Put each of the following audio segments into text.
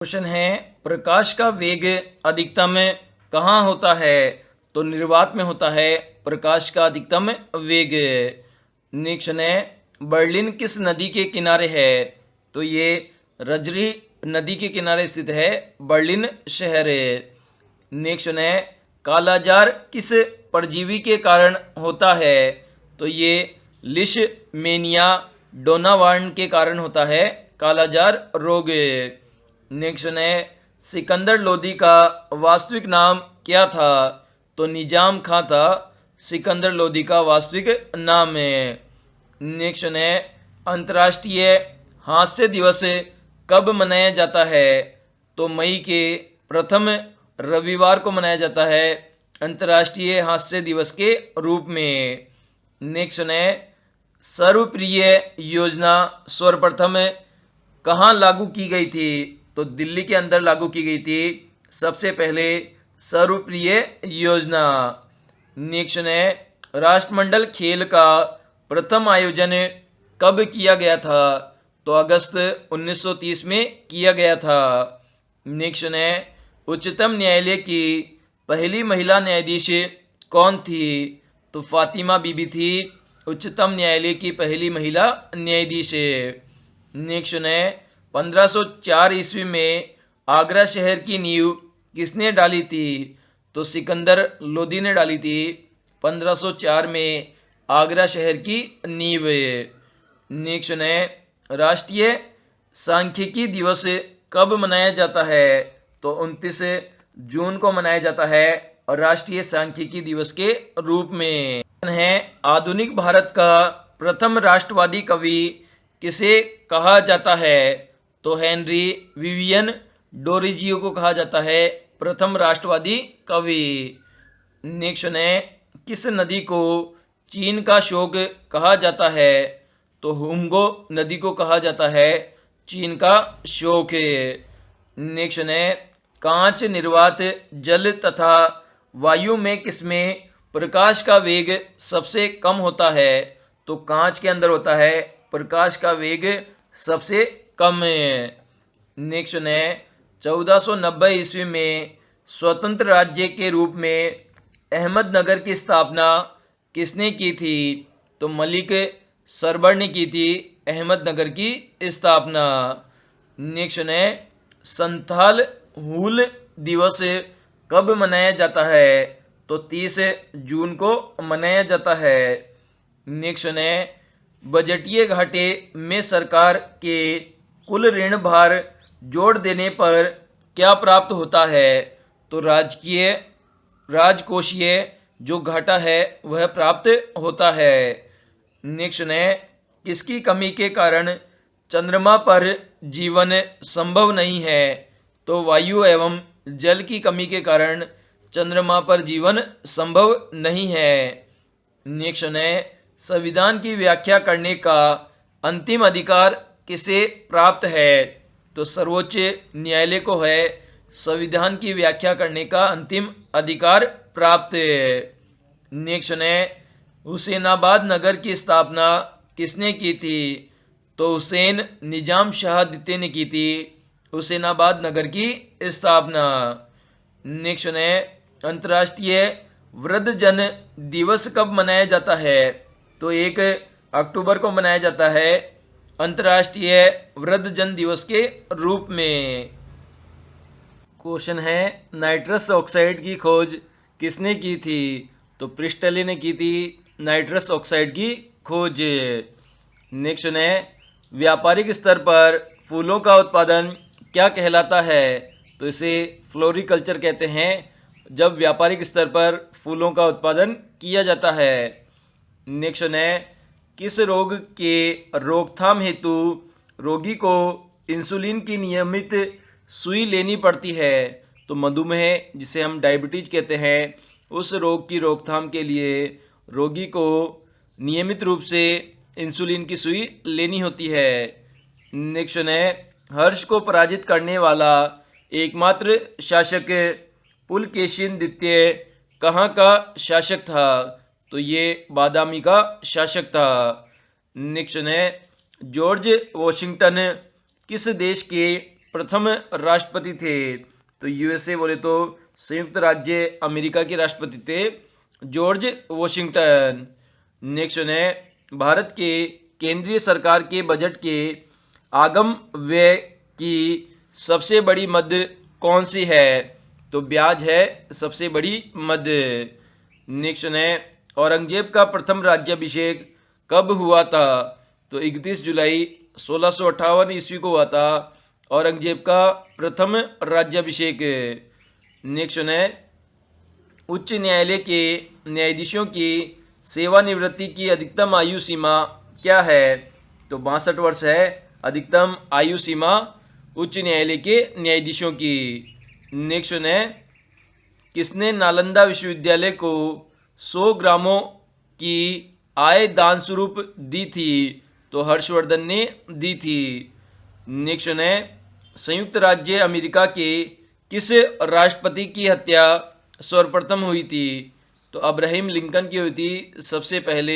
Question है, प्रकाश का वेग अधिकतम कहाँ होता है? तो निर्वात में होता है प्रकाश का अधिकतम वेग। नेक्स्ट है, बर्लिन किस नदी के किनारे है? तो ये रजरी नदी के किनारे स्थित है बर्लिन शहर। नेक्स्ट है, कालाजार किस परजीवी के कारण होता है? तो ये लिशमेनिया डोनावार्न के कारण होता है कालाजार रोग। नेक्स्ट है, सिकंदर लोदी का वास्तविक नाम क्या था? तो निजाम खां था सिकंदर लोदी का वास्तविक नाम है। नेक्स्ट है, अंतर्राष्ट्रीय हास्य दिवस कब मनाया जाता है? तो मई के प्रथम रविवार को मनाया जाता है अंतर्राष्ट्रीय हास्य दिवस के रूप में। नेक्स्ट है, सर्वप्रिय योजना सर्वप्रथम कहाँ लागू की गई थी? तो दिल्ली के अंदर लागू की गई थी सबसे पहले सर्वप्रिय योजना। नेक्स्ट है, राष्ट्रमंडल खेल का प्रथम आयोजन कब किया गया था? तो अगस्त 1930 में किया गया था। नेक्स्ट है, उच्चतम न्यायालय की पहली महिला न्यायाधीश कौन थी? तो फातिमा बीबी थी उच्चतम न्यायालय की पहली महिला न्यायाधीश। नेक्स्ट है, 1504 ईस्वी में आगरा शहर की नींव किसने डाली थी? तो सिकंदर लोदी ने डाली थी 1504 में आगरा शहर की नींव। नेक्स्ट है, राष्ट्रीय सांख्यिकी दिवस कब मनाया जाता है? तो 29 जून को मनाया जाता है राष्ट्रीय सांख्यिकी दिवस के रूप में। है, आधुनिक भारत का प्रथम राष्ट्रवादी कवि किसे कहा जाता है? तो हेनरी विवियन डोरिजियो को कहा जाता है प्रथम राष्ट्रवादी कवि। नेक्स्ट है, किस नदी को चीन का शोक कहा जाता है? तो हुंगो नदी को कहा जाता है चीन का शोक। नेक्स्ट है, कांच निर्वात जल तथा वायु में किसमें प्रकाश का वेग सबसे कम होता है? तो कांच के अंदर होता है प्रकाश का वेग सबसे कम है। नेक्स्ट है, 1490 ईस्वी में स्वतंत्र राज्य के रूप में अहमदनगर की स्थापना किसने की थी? तो मलिक सरबर ने की थी अहमदनगर की स्थापना। नेक्स्ट है, संथाल हूल दिवस कब मनाया जाता है? तो 30 जून को मनाया जाता है। नेक्स्ट है, बजटीय घाटे में सरकार के कुल ऋण भार जोड़ देने पर क्या प्राप्त होता है? तो राजकोषीय जो घाटा है वह प्राप्त होता है। नेक्स्ट है, किसकी कमी के कारण चंद्रमा पर जीवन संभव नहीं है? तो वायु एवं जल की कमी के कारण चंद्रमा पर जीवन संभव नहीं है। नेक्स्ट है, संविधान की व्याख्या करने का अंतिम अधिकार किसे प्राप्त है? तो सर्वोच्च न्यायालय को है संविधान की व्याख्या करने का अंतिम अधिकार प्राप्त। नेक्स्ट है, हुसैनाबाद नगर की स्थापना किसने की थी? तो हुसैन निजाम शाह द्वितीय ने की थी हुसैनाबाद नगर की स्थापना। नेक्स्ट है, अंतर्राष्ट्रीय वृद्धजन दिवस कब मनाया जाता है? तो 1 अक्टूबर को मनाया जाता है अंतर्राष्ट्रीय वृद्धजन दिवस के रूप में। क्वेश्चन है, नाइट्रस ऑक्साइड की खोज किसने की थी? तो प्रिस्टले ने की थी नाइट्रस ऑक्साइड की खोज। नेक्स्ट है, व्यापारिक स्तर पर फूलों का उत्पादन क्या कहलाता है? तो इसे फ्लोरिकल्चर कहते हैं जब व्यापारिक स्तर पर फूलों का उत्पादन किया जाता है। नेक्स्ट है, किस रोग के रोकथाम हेतु रोगी को इंसुलिन की नियमित सुई लेनी पड़ती है? तो मधुमेह जिसे हम डायबिटीज कहते हैं उस रोग की रोकथाम के लिए रोगी को नियमित रूप से इंसुलिन की सुई लेनी होती है। नेक्स्ट है, हर्ष को पराजित करने वाला एकमात्र शासक पुलकेशिन द्वितीय कहाँ का शासक था? तो ये बादामी का शासक था। नेक्स्ट है, जॉर्ज वॉशिंगटन किस देश के प्रथम राष्ट्रपति थे? तो यूएसए बोले तो संयुक्त राज्य अमेरिका के राष्ट्रपति थे जॉर्ज वॉशिंगटन। नेक्स्ट है भारत के केंद्रीय सरकार के बजट के आगम व्यय की सबसे बड़ी मद कौन सी है? तो ब्याज है सबसे बड़ी मद। नेक्स्ट है औरंगजेब का प्रथम राज्याभिषेक कब हुआ था? तो 31 जुलाई 1658 ईस्वी को हुआ था औरंगजेब का प्रथम राज्याभिषेक। नेक्स्ट है उच्च न्यायालय के न्यायाधीशों की सेवानिवृत्ति की अधिकतम आयु सीमा क्या है? तो 62 वर्ष है अधिकतम आयु सीमा उच्च न्यायालय के न्यायाधीशों की। नेक्स्ट है किसने नालंदा विश्वविद्यालय को 100 ग्रामों की आय दान स्वरूप दी थी? तो हर्षवर्धन ने दी थी। नेक्स्ट है संयुक्त राज्य अमेरिका के किस राष्ट्रपति की हत्या सर्वप्रथम हुई थी? तो अब्राहम लिंकन की हुई थी सबसे पहले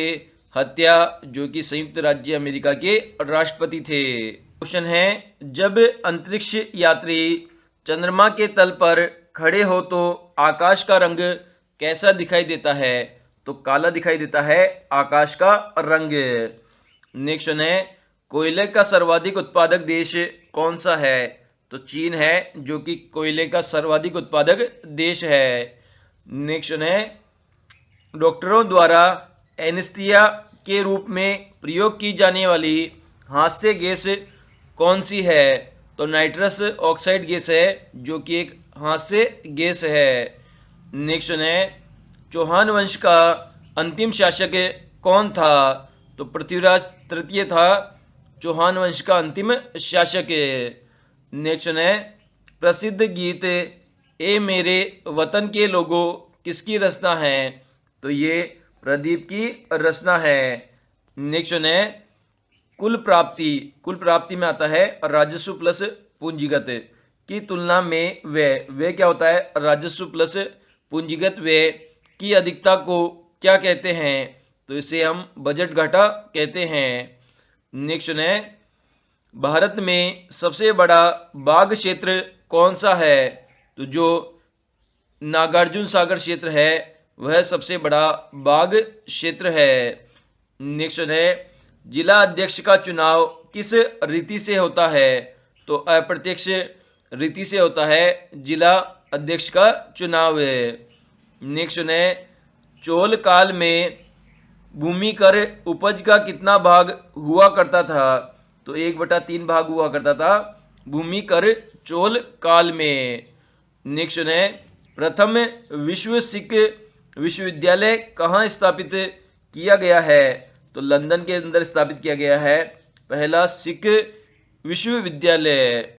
हत्या, जो कि संयुक्त राज्य अमेरिका के राष्ट्रपति थे। क्वेश्चन है जब अंतरिक्ष यात्री चंद्रमा के तल पर खड़े हो तो आकाश का रंग कैसा दिखाई देता है? तो काला दिखाई देता है आकाश का रंग। नेक्स्ट है कोयले का सर्वाधिक उत्पादक देश कौन सा है? तो चीन है जो कि कोयले का सर्वाधिक उत्पादक देश है। नेक्स्ट है डॉक्टरों द्वारा एनेस्थीसिया के रूप में प्रयोग की जाने वाली हास्य गैस कौन सी है? तो नाइट्रस ऑक्साइड गैस है जो कि एक हास्य गैस है। नेक्स्ट है चौहान वंश का अंतिम शासक कौन था? तो पृथ्वीराज तृतीय था चौहान वंश का अंतिम शासक। नेक्स्ट है प्रसिद्ध गीत ए मेरे वतन के लोगों किसकी रचना है? तो ये प्रदीप की रचना है। नेक्स्ट है कुल प्राप्ति में आता है राजस्व प्लस पूंजीगत की तुलना में व्यय क्या होता है? राजस्व प्लस पूंजीगत व्यय की अधिकता को क्या कहते हैं? तो इसे हम बजट घाटा कहते हैं। नेक्स्ट है भारत में सबसे बड़ा बाघ क्षेत्र कौन सा है? तो जो नागार्जुन सागर क्षेत्र है वह सबसे बड़ा बाघ क्षेत्र है। नेक्स्ट है जिला अध्यक्ष का चुनाव किस रीति से होता है? तो अप्रत्यक्ष रीति से होता है जिला अध्यक्ष का चुनाव। नेक्स्ट है चोल काल में भूमि कर उपज का कितना भाग हुआ करता था? तो 1/3 भाग हुआ करता था भूमि कर चोल काल में। नेक्स्ट है प्रथम विश्व सिख विश्वविद्यालय कहाँ स्थापित किया गया है? तो लंदन के अंदर स्थापित किया गया है पहला सिख विश्वविद्यालय।